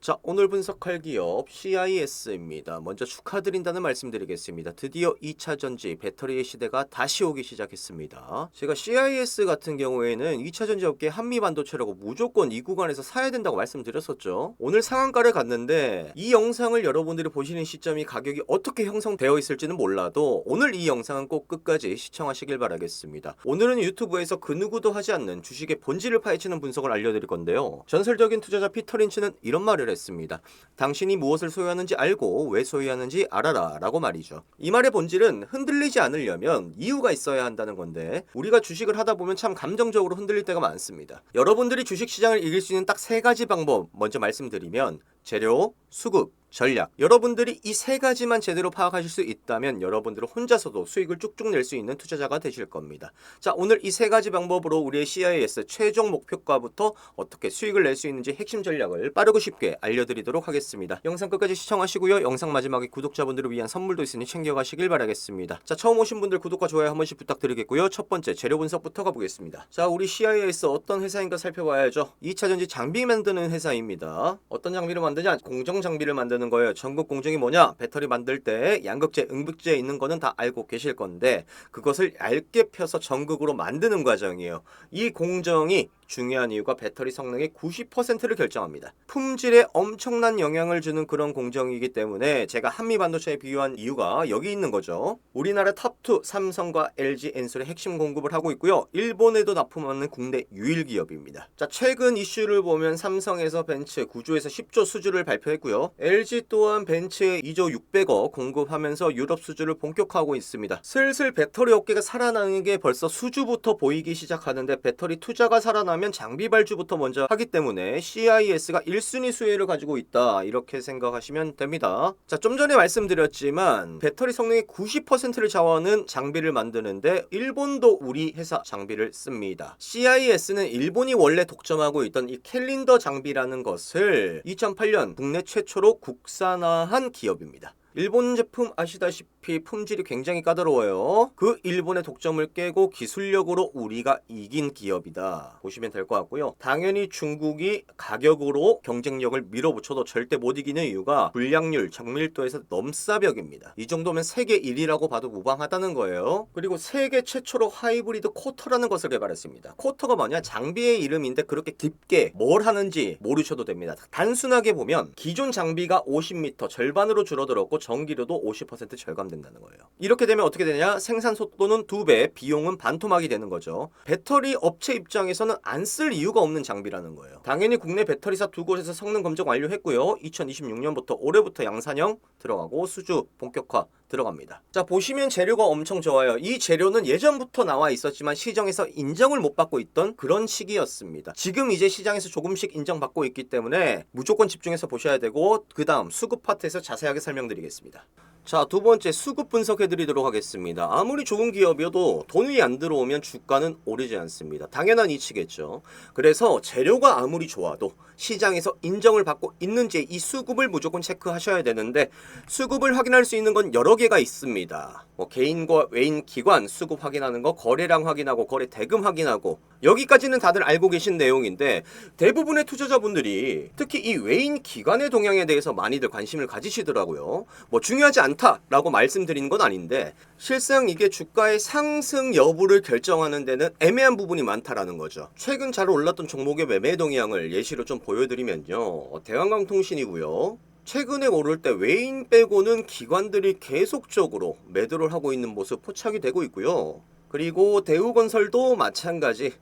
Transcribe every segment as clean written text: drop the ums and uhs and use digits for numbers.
자, 오늘 분석할 기업 CIS입니다. 먼저 축하드린다는 말씀드리겠습니다. 드디어 2차 전지 배터리의 시대가 다시 오기 시작했습니다. 제가 CIS 같은 경우에는 2차 전지 업계 한미반도체라고 무조건 이 구간에서 사야 된다고 말씀드렸었죠. 오늘 상한가를 갔는데 이 영상을 여러분들이 보시는 시점이 가격이 어떻게 형성되어 있을지는 몰라도 오늘 이 영상은 꼭 끝까지 시청하시길 바라겠습니다. 오늘은 유튜브에서 그 누구도 하지 않는 주식의 본질을 파헤치는 분석을 알려드릴 건데요. 전설적인 투자자 피터 린치는 이런 말을 했습니다. 당신이 무엇을 소유하는지 알고 왜 소유하는지 알아라 라고 말이죠. 이 말의 본질은 흔들리지 않으려면 이유가 있어야 한다는 건데 우리가 주식을 하다 보면 참 감정적으로 흔들릴 때가 많습니다. 여러분들이 주식시장을 이길 수 있는 딱 세 가지 방법 먼저 말씀드리면 재료, 수급, 전략. 여러분들이 이 세 가지만 제대로 파악하실 수 있다면 여러분들은 혼자서도 수익을 쭉쭉 낼 수 있는 투자자가 되실 겁니다. 자, 오늘 이 세 가지 방법으로 우리의 CIS 최종 목표가부터 어떻게 수익을 낼 수 있는지 핵심 전략을 빠르고 쉽게 알려드리도록 하겠습니다. 영상 끝까지 시청하시고요. 영상 마지막에 구독자분들을 위한 선물도 있으니 챙겨가시길 바라겠습니다. 자, 처음 오신 분들 구독과 좋아요 한 번씩 부탁드리겠고요. 첫 번째 재료 분석부터 가보겠습니다. 자, 우리 CIS 어떤 회사인가 살펴봐야죠. 2차 전지 장비 만드는 회사입니다. 어떤 장비를 만드냐? 공정 장비를 만드는 거예요. 전국 공정이 뭐냐? 배터리 만들 때 양극재, 응극재에 있는 거는 다 알고 계실 건데 그것을 얇게 펴서 전극으로 만드는 과정이에요. 이 공정이 중요한 이유가 배터리 성능의 90%를 결정합니다. 품질에 엄청난 영향을 주는 그런 공정이기 때문에 제가 한미반도체에 비유한 이유가 여기 있는 거죠. 우리나라 탑2 삼성과 LG 엔솔의 핵심 공급을 하고 있고요. 일본에도 납품하는 국내 유일 기업입니다. 자, 최근 이슈를 보면 삼성에서 벤츠 9조에서 10조 수주를 발표했고요. LG 또한 벤츠에 2조 600억 공급하면서 유럽 수주를 본격화하고 있습니다. 슬슬 배터리 업계가 살아나는 게 벌써 수주부터 보이기 시작하는데 배터리 투자가 살아나면 장비 발주부터 먼저 하기 때문에 CIS가 1순위 수혜를 가지고 있다 이렇게 생각하시면 됩니다. 자, 좀 전에 말씀드렸지만 배터리 성능의 90%를 좌우하는 장비를 만드는데 일본도 우리 회사 장비를 씁니다. CIS는 일본이 원래 독점하고 있던 이 캘린더 장비라는 것을 2008년 국내 최초로 국산화한 기업입니다. 일본 제품 아시다시피 품질이 굉장히 까다로워요. 그 일본의 독점을 깨고 기술력으로 우리가 이긴 기업이다 보시면 될 것 같고요. 당연히 중국이 가격으로 경쟁력을 밀어붙여도 절대 못 이기는 이유가 불량률, 정밀도에서 넘사벽입니다. 이 정도면 세계 1위라고 봐도 무방하다는 거예요. 그리고 세계 최초로 하이브리드 코터라는 것을 개발했습니다. 코터가 뭐냐? 장비의 이름인데 그렇게 깊게 뭘 하는지 모르셔도 됩니다. 단순하게 보면 기존 장비가 50m 절반으로 줄어들었고 전기료도 50% 절감된다는 거예요. 이렇게 되면 어떻게 되냐? 생산 속도는 2배, 비용은 반토막이 되는 거죠. 배터리 업체 입장에서는 안 쓸 이유가 없는 장비라는 거예요. 당연히 국내 배터리사 두 곳에서 성능 검증 완료했고요. 2026년부터 올해부터 양산형 들어가고 수주 본격화 들어갑니다. 자, 보시면 재료가 엄청 좋아요. 이 재료는 예전부터 나와 있었지만 시장에서 인정을 못 받고 있던 그런 시기였습니다. 지금 이제 시장에서 조금씩 인정받고 있기 때문에 무조건 집중해서 보셔야 되고 그 다음 수급 파트에서 자세하게 설명드리겠습니다. 자, 두 번째 수급 분석해 드리도록 하겠습니다. 아무리 좋은 기업이어도 돈이 안 들어오면 주가는 오르지 않습니다. 당연한 이치겠죠. 그래서 재료가 아무리 좋아도 시장에서 인정을 받고 있는지 이 수급을 무조건 체크하셔야 되는데 수급을 확인할 수 있는 건 여러 개가 있습니다. 개인과 외인 기관 수급 확인하는 거, 거래량 확인하고 거래 대금 확인하고 여기까지는 다들 알고 계신 내용인데 대부분의 투자자분들이 특히 이 외인 기관의 동향에 대해서 많이들 관심을 가지시더라고요. 중요하지 않다라고 말씀드리는 건 아닌데 실상 이게 주가의 상승 여부를 결정하는 데는 애매한 부분이 많다라는 거죠. 최근 잘 올랐던 종목의 매매 동향을 예시로 좀 보여드리면요. 대한강통신이고요. 최근에 오를 때 외인 빼고는 기관들이 계속적으로 매도를 하고 있는 모습 포착이 되고 있고요. 그리고 대우건설도 마찬가지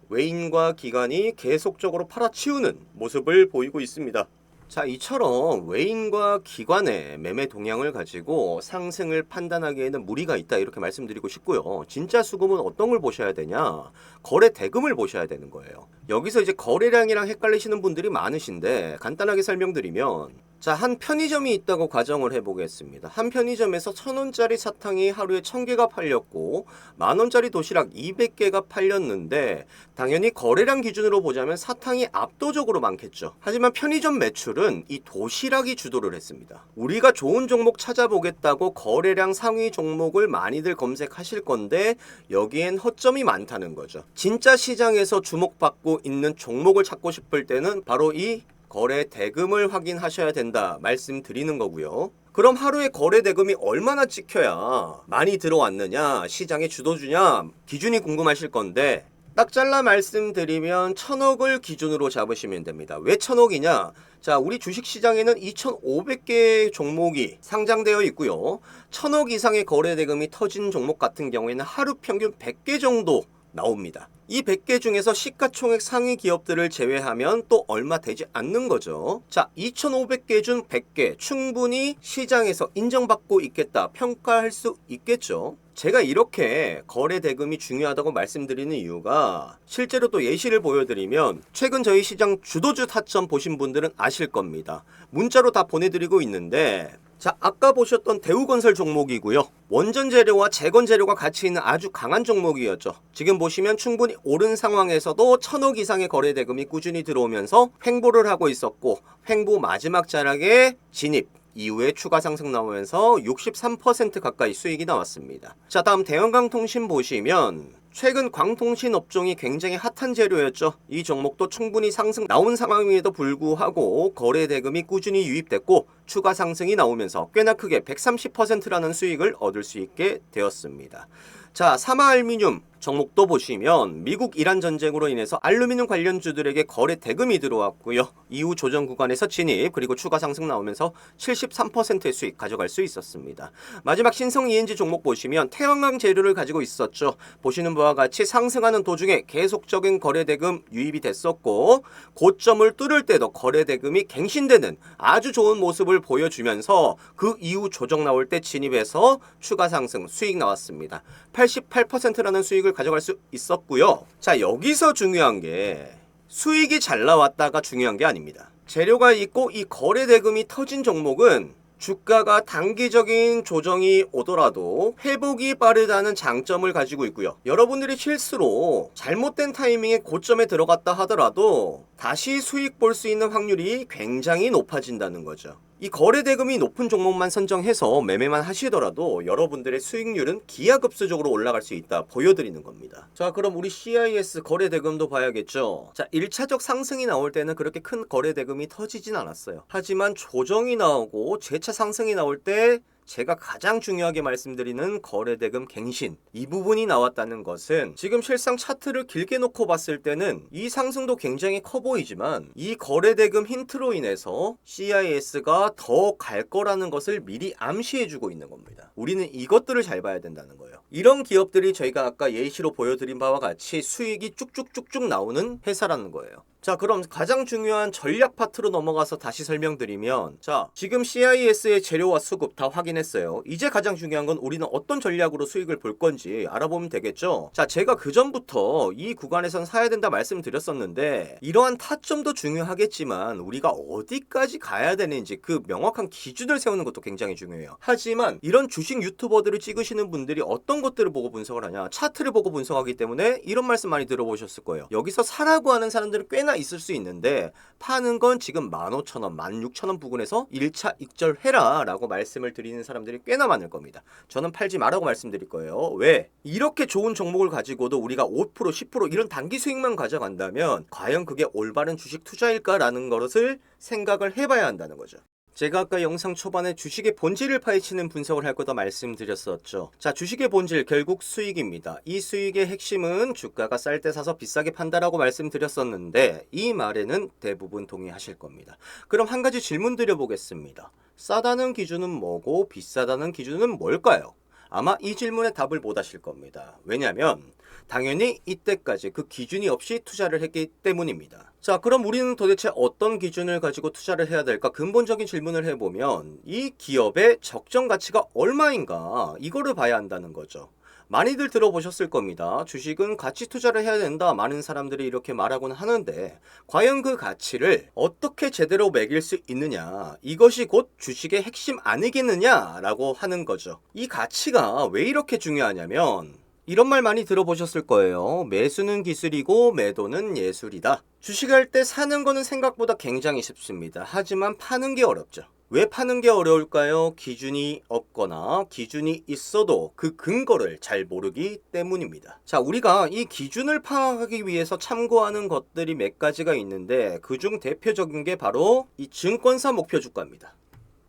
외인과 기관이 계속적으로 팔아치우는 모습을 보이고 있습니다. 자, 이처럼 외인과 기관의 매매 동향을 가지고 상승을 판단하기에는 무리가 있다 이렇게 말씀드리고 싶고요. 진짜 수급은 어떤 걸 보셔야 되냐? 거래 대금을 보셔야 되는 거예요. 여기서 이제 거래량이랑 헷갈리시는 분들이 많으신데 간단하게 설명드리면 자, 한 편의점이 있다고 가정을 해보겠습니다. 한 편의점에서 1,000원짜리 사탕이 하루에 1,000개가 팔렸고 만원짜리 도시락 200개가 팔렸는데 당연히 거래량 기준으로 보자면 사탕이 압도적으로 많겠죠. 하지만 편의점 매출은 이 도시락이 주도를 했습니다. 우리가 좋은 종목 찾아보겠다고 거래량 상위 종목을 많이들 검색하실 건데 여기엔 허점이 많다는 거죠. 진짜 시장에서 주목받고 있는 종목을 찾고 싶을 때는 바로 이 거래 대금을 확인하셔야 된다 말씀드리는 거고요. 그럼 하루에 거래 대금이 얼마나 찍혀야 많이 들어왔느냐, 시장의 주도주냐 기준이 궁금하실 건데, 딱 잘라 말씀드리면 1,000억을 기준으로 잡으시면 됩니다. 왜 1,000억이냐? 자, 우리 주식시장에는 2,500개 종목이 상장되어 있고요. 1,000억 이상의 거래 대금이 터진 종목 같은 경우에는 하루 평균 100개 정도 나옵니다. 이 100개 중에서 시가총액 상위 기업들을 제외하면 또 얼마 되지 않는 거죠. 자, 2,500개 중 100개 충분히 시장에서 인정받고 있겠다, 평가할 수 있겠죠. 제가 이렇게 거래 대금이 중요하다고 말씀드리는 이유가, 실제로 또 예시를 보여드리면 최근 저희 시장 주도주 타점 보신 분들은 아실 겁니다. 문자로 다 보내드리고 있는데, 자, 아까 보셨던 대우건설 종목이고요. 원전 재료와 재건 재료가 같이 있는 아주 강한 종목이었죠. 지금 보시면 충분히 오른 상황에서도 1,000억 이상의 거래 대금이 꾸준히 들어오면서 횡보를 하고 있었고, 횡보 마지막 자락에 진입 이후에 추가 상승 나오면서 63% 가까이 수익이 나왔습니다. 자, 다음 대형광통신 보시면 최근 광통신 업종이 굉장히 핫한 재료였죠. 이 종목도 충분히 상승 나온 상황임에도 불구하고 거래 대금이 꾸준히 유입됐고 추가 상승이 나오면서 꽤나 크게 130%라는 수익을 얻을 수 있게 되었습니다. 자, 사마알루미늄 종목도 보시면 미국 이란 전쟁으로 인해서 알루미늄 관련주들에게 거래 대금이 들어왔고요. 이후 조정 구간에서 진입, 그리고 추가 상승 나오면서 73%의 수익 가져갈 수 있었습니다. 마지막 신성 ENG 종목 보시면 태양광 재료를 가지고 있었죠. 보시는 바와 같이 상승하는 도중에 계속적인 거래 대금 유입이 됐었고, 고점을 뚫을 때도 거래 대금이 갱신되는 아주 좋은 모습을 보여주면서 그 이후 조정 나올 때 진입해서 추가 상승 수익 나왔습니다. 88%라는 수익을 가져갈 수 있었고요. 자, 여기서 중요한 게 수익이 잘 나왔다가 중요한 게 아닙니다. 재료가 있고 이 거래 대금이 터진 종목은 주가가 단기적인 조정이 오더라도 회복이 빠르다는 장점을 가지고 있고요. 여러분들이 실수로 잘못된 타이밍에 고점에 들어갔다 하더라도 다시 수익 볼 수 있는 확률이 굉장히 높아진다는 거죠. 이 거래 대금이 높은 종목만 선정해서 매매만 하시더라도 여러분들의 수익률은 기하급수적으로 올라갈 수 있다 보여드리는 겁니다. 자, 그럼 우리 CIS 거래 대금도 봐야겠죠. 자, 1차적 상승이 나올 때는 그렇게 큰 거래 대금이 터지진 않았어요. 하지만 조정이 나오고 재차 상승이 나올 때 제가 가장 중요하게 말씀드리는 거래대금 갱신, 이 부분이 나왔다는 것은 지금 실상 차트를 길게 놓고 봤을 때는 이 상승도 굉장히 커 보이지만 이 거래대금 힌트로 인해서 CIS가 더 갈 거라는 것을 미리 암시해주고 있는 겁니다. 우리는 이것들을 잘 봐야 된다는 거예요. 이런 기업들이 저희가 아까 예시로 보여드린 바와 같이 수익이 쭉쭉쭉쭉 나오는 회사라는 거예요. 자, 그럼 가장 중요한 전략 파트로 넘어가서 다시 설명드리면, 자, 지금 CIS의 재료와 수급 다 확인했어요. 이제 가장 중요한 건 우리는 어떤 전략으로 수익을 볼 건지 알아보면 되겠죠. 자, 제가 그 전부터 이 구간에선 사야 된다 말씀드렸었는데, 이러한 타점도 중요하겠지만 우리가 어디까지 가야 되는지 그 명확한 기준을 세우는 것도 굉장히 중요해요. 하지만 이런 주식 유튜버들을 찍으시는 분들이 어떤 것들을 보고 분석을 하냐, 차트를 보고 분석하기 때문에 이런 말씀 많이 들어보셨을 거예요. 여기서 사라고 하는 사람들은 꽤나 있을 수 있는데 파는 건 지금 15,000원, 16,000원 부근에서 1차 익절해라 라고 말씀을 드리는 사람들이 꽤나 많을 겁니다. 저는 팔지 말라고 말씀드릴 거예요. 왜? 이렇게 좋은 종목을 가지고도 우리가 5%, 10% 이런 단기 수익만 가져간다면 과연 그게 올바른 주식 투자일까라는 것을 생각을 해봐야 한다는 거죠. 제가 아까 영상 초반에 주식의 본질을 파헤치는 분석을 할 거다 말씀드렸었죠. 자, 주식의 본질 결국 수익입니다. 이 수익의 핵심은 주가가 쌀 때 사서 비싸게 판다라고 말씀드렸었는데 이 말에는 대부분 동의하실 겁니다. 그럼 한 가지 질문 드려보겠습니다. 싸다는 기준은 뭐고 비싸다는 기준은 뭘까요? 아마 이 질문에 답을 못 하실 겁니다. 왜냐하면 당연히 이때까지 그 기준이 없이 투자를 했기 때문입니다. 자, 그럼 우리는 도대체 어떤 기준을 가지고 투자를 해야 될까? 근본적인 질문을 해보면 이 기업의 적정 가치가 얼마인가 이거를 봐야 한다는 거죠. 많이들 들어보셨을 겁니다. 주식은 가치 투자를 해야 된다. 많은 사람들이 이렇게 말하곤 하는데 과연 그 가치를 어떻게 제대로 매길 수 있느냐, 이것이 곧 주식의 핵심 아니겠느냐라고 하는 거죠. 이 가치가 왜 이렇게 중요하냐면 이런 말 많이 들어보셨을 거예요. 매수는 기술이고 매도는 예술이다. 주식할 때 사는 거는 생각보다 굉장히 쉽습니다. 하지만 파는 게 어렵죠. 왜 파는 게 어려울까요? 기준이 없거나 기준이 있어도 그 근거를 잘 모르기 때문입니다. 자, 우리가 이 기준을 파악하기 위해서 참고하는 것들이 몇 가지가 있는데 그중 대표적인 게 바로 이 증권사 목표 주가입니다.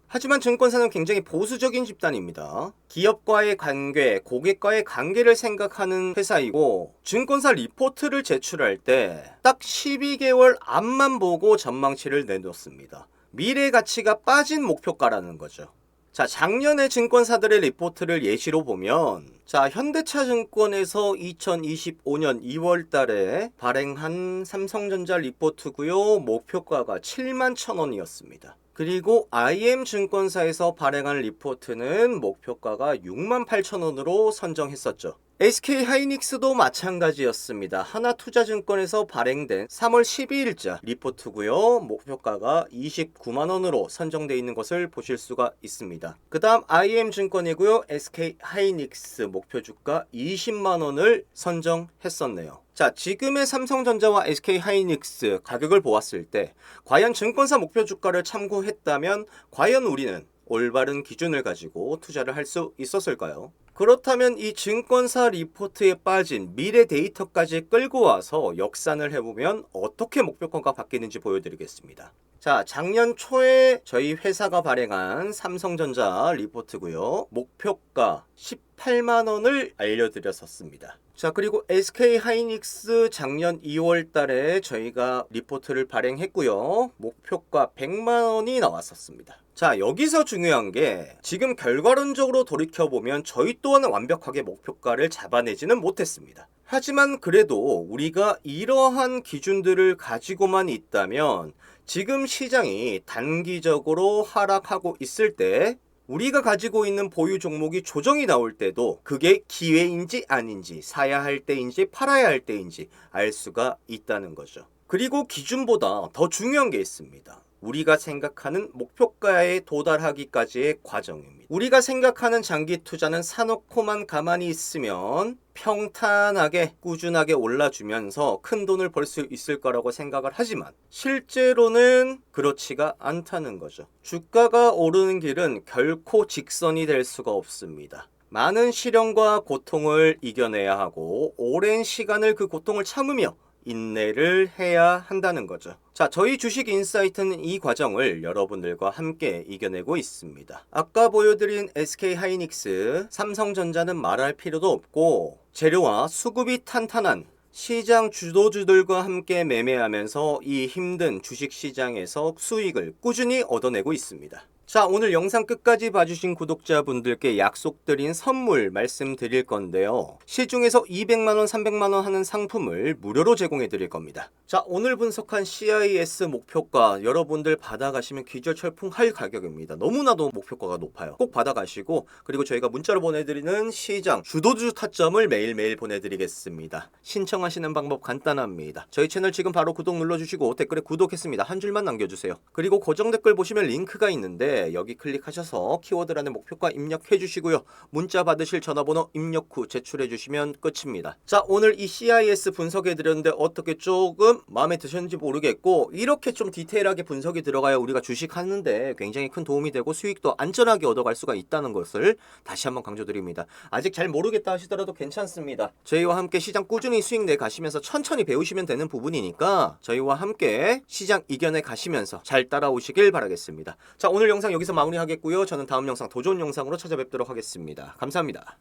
하지만 증권사는 굉장히 보수적인 집단입니다. 기업과의 관계, 고객과의 관계를 생각하는 회사이고 증권사 리포트를 제출할 때 딱 12개월 앞만 보고 전망치를 내놓습니다. 미래 가치가 빠진 목표가라는 거죠. 자, 작년에 증권사들의 리포트를 예시로 보면 자, 현대차증권에서 2025년 2월 달에 발행한 삼성전자 리포트고요. 목표가가 71,000원이었습니다. 그리고 IM증권사에서 발행한 리포트는 목표가가 68,000원으로 선정했었죠. SK하이닉스도 마찬가지였습니다. 하나투자증권에서 발행된 3월 12일자 리포트고요. 목표가가 29만원으로 선정되어 있는 것을 보실 수가 있습니다. 그 다음 IM증권이고요. SK하이닉스 목표주가 20만원을 선정했었네요. 자, 지금의 삼성전자와 SK하이닉스 가격을 보았을 때 과연 증권사 목표주가를 참고했다면 과연 우리는 올바른 기준을 가지고 투자를 할 수 있었을까요? 그렇다면 이 증권사 리포트에 빠진 미래 데이터까지 끌고 와서 역산을 해보면 어떻게 목표가가 바뀌는지 보여드리겠습니다. 자, 작년 초에 저희 회사가 발행한 삼성전자 리포트고요. 목표가 18만원을 알려드렸었습니다. 자, 그리고 SK하이닉스 작년 2월 달에 저희가 리포트를 발행했고요. 목표가 100만원이 나왔었습니다. 자, 여기서 중요한 게 지금 결과론적으로 돌이켜보면 저희 또한 완벽하게 목표가를 잡아내지는 못했습니다. 하지만 그래도 우리가 이러한 기준들을 가지고만 있다면 지금 시장이 단기적으로 하락하고 있을 때 우리가 가지고 있는 보유 종목이 조정이 나올 때도 그게 기회인지 아닌지, 사야 할 때인지 팔아야 할 때인지 알 수가 있다는 거죠. 그리고 기준보다 더 중요한 게 있습니다. 우리가 생각하는 목표가에 도달하기까지의 과정입니다. 우리가 생각하는 장기 투자는 사놓고만 가만히 있으면 평탄하게 꾸준하게 올라주면서 큰 돈을 벌 수 있을 거라고 생각을 하지만 실제로는 그렇지가 않다는 거죠. 주가가 오르는 길은 결코 직선이 될 수가 없습니다. 많은 시련과 고통을 이겨내야 하고 오랜 시간을 그 고통을 참으며 인내를 해야 한다는 거죠. 자, 저희 주식 인사이트는 이 과정을 여러분들과 함께 이겨내고 있습니다. 아까 보여드린 SK하이닉스, 삼성전자는 말할 필요도 없고 재료와 수급이 탄탄한 시장 주도주들과 함께 매매하면서 이 힘든 주식시장에서 수익을 꾸준히 얻어내고 있습니다. 자, 오늘 영상 끝까지 봐주신 구독자분들께 약속드린 선물 말씀드릴 건데요. 시중에서 200만원, 300만원 하는 상품을 무료로 제공해 드릴 겁니다. 자, 오늘 분석한 CIS 목표가 여러분들 받아가시면 기절철풍할 가격입니다. 너무나도 목표가가 높아요. 꼭 받아가시고 그리고 저희가 문자로 보내드리는 시장 주도주 타점을 매일매일 보내드리겠습니다. 신청하시는 방법 간단합니다. 저희 채널 지금 바로 구독 눌러주시고 댓글에 구독했습니다. 한 줄만 남겨주세요. 그리고 고정 댓글 보시면 링크가 있는데 여기 클릭하셔서 키워드란에 목표가 입력해 주시고요. 문자 받으실 전화번호 입력 후 제출해 주시면 끝입니다. 자, 오늘 이 CIS 분석해 드렸는데 어떻게 조금 마음에 드셨는지 모르겠고 이렇게 좀 디테일하게 분석이 들어가야 우리가 주식하는데 굉장히 큰 도움이 되고 수익도 안전하게 얻어갈 수가 있다는 것을 다시 한번 강조드립니다. 아직 잘 모르겠다 하시더라도 괜찮습니다. 저희와 함께 시장 꾸준히 수익 내 가시면서 천천히 배우시면 되는 부분이니까 저희와 함께 시장 이겨내 가시면서 잘 따라오시길 바라겠습니다. 자, 오늘 영상 여기서 마무리하겠고요. 저는 다음 영상 더 좋은 영상으로 찾아뵙도록 하겠습니다. 감사합니다.